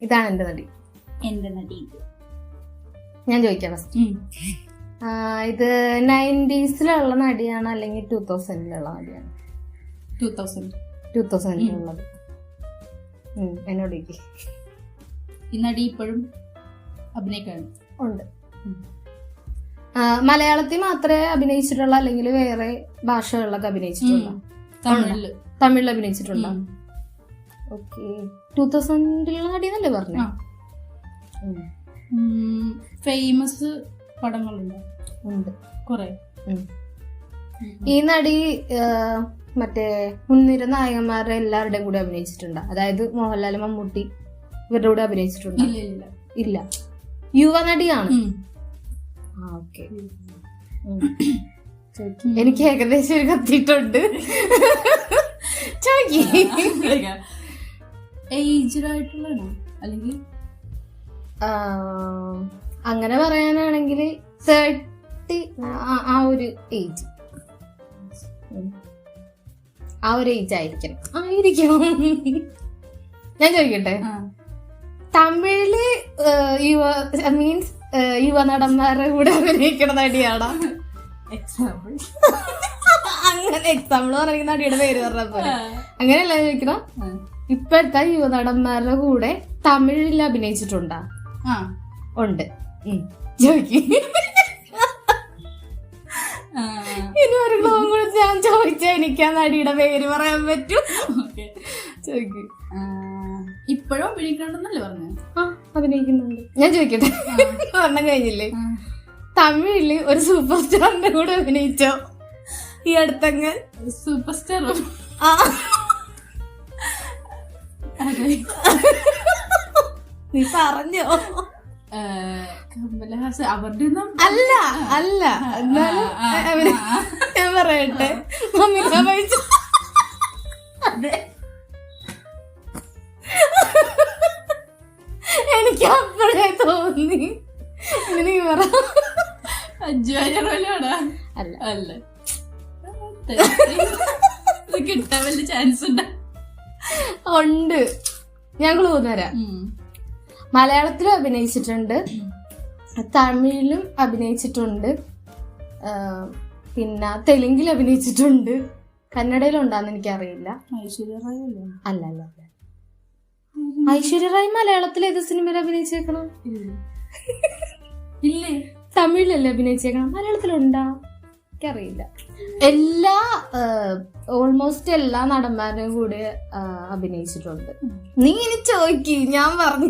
ഇതാണ് എന്റെ നടി. എന്റെ നടി ഞാൻ ചോദിക്കാം ഫസ്റ്റ്. ഇത് 90s നടിയാണ് അല്ലെങ്കിൽ 2000 നടിയാണ്? 2000 എന്നോട് ഈ നടി ഇപ്പോഴും അഭിനയിക്കാണ് ഉണ്ട്. മലയാളത്തിൽ മാത്രമേ അഭിനയിച്ചിട്ടുള്ള അല്ലെങ്കിൽ വേറെ ഭാഷകളിലൊക്കെ അഭിനയിച്ചിട്ടുള്ള? തമിഴിൽ അഭിനയിച്ചിട്ടുണ്ടോ? ഓക്കെ. 2000 നടിയെന്നല്ലേ പറഞ്ഞു? ഫേമസ് പടങ്ങളുണ്ട് ഉണ്ട് കൊറേ. ഈ നടി മറ്റേ മുൻനിര നായകന്മാരുടെ എല്ലാവരുടെയും കൂടെ അഭിനയിച്ചിട്ടുണ്ട്? അതായത് മോഹൻലാൽ, മമ്മൂട്ടി ഇവരുടെ കൂടെ അഭിനയിച്ചിട്ടുണ്ട്? ഇല്ല. യുവ നടിയാണ്. ഓക്കെ. എനിക്ക് ഏകദേശം ഒരു കത്തിയിട്ടുണ്ട്. ഏജ്ഡായിട്ടുള്ളതാണോ അല്ലെങ്കിൽ അങ്ങനെ പറയാനാണെങ്കിൽ 30 ആ ഒരു ഏജ്, ആ ഒരു ഏജ് ആയിരിക്കണം. ഞാൻ ചോദിക്കട്ടെ, തമിഴില് മീൻസ് യുവ നടന്മാരുടെ കൂടെ അഭിനയിക്കണ നടിയാണോ? എക്സാമ്പിൾ അങ്ങനെ എക്സാമ്പിൾ പറയുന്ന നടിയുടെ പേര് പറഞ്ഞപ്പോ അങ്ങനെയല്ല ചോദിക്കണം. ഇപ്പോഴത്തെ യുവ നടന്മാരുടെ കൂടെ തമിഴിൽ അഭിനയിച്ചിട്ടുണ്ടോ? ഉണ്ട്. ചോദിക്കും. ഇനി ഒരു ക്ലോം കൂടെ ഞാൻ ചോദിച്ചാ എനിക്ക് ആ നടിയുടെ പേര് പറയാൻ പറ്റും. ചോദിക്കും. ഇപ്പോഴും അഭിനയിക്കണ്ടെന്നല്ലേ പറഞ്ഞു? അഭിനയിക്കുന്നുണ്ട്. ഞാൻ ചോദിക്കട്ടെ, പറഞ്ഞ കഴിഞ്ഞില്ലേ? തമിഴില് ഒരു സൂപ്പർ സ്റ്റാറിന്റെ കൂടെ അഭിനയിച്ചോ ഈ അടുത്തങ്ങ്? സൂപ്പർ സ്റ്റാറോ? നീ പറഞ്ഞോ? കമലഹാസൻ അവരുടെ അല്ല. എന്നാലും ഞാൻ പറയട്ടെ, അതെ, എനിക്ക് അപ്പോഴേ തോന്നി. നീ പറ. അല്ല അല്ല കിട്ടാൻ വലിയ ചാൻസ് ഉണ്ട്. ഞാൻ ക്ലൂ തരാം. മലയാളത്തിലും അഭിനയിച്ചിട്ടുണ്ട്, തമിഴിലും അഭിനയിച്ചിട്ടുണ്ട്, പിന്നെ തെലുങ്കിൽ അഭിനയിച്ചിട്ടുണ്ട്. കന്നഡയിലുണ്ടാന്ന് എനിക്കറിയില്ല. ഐശ്വര്യ റായ് അല്ല. ഐശ്വര്യ റായ് മലയാളത്തിൽ ഏത് സിനിമയിൽ അഭിനയിച്ചേക്കണം? ഇല്ലേ? തമിഴിലല്ലേ അഭിനയിച്ചേക്കണം? മലയാളത്തിലുണ്ടാ? എനിക്കറിയില്ല. ഓൾമോസ്റ്റ് എല്ലാ നടന്മാരുടെയും കൂടെ അഭിനയിച്ചിട്ടുണ്ട്. നീ ഇനി ചോദിക്കും, ഞാൻ പറഞ്ഞു.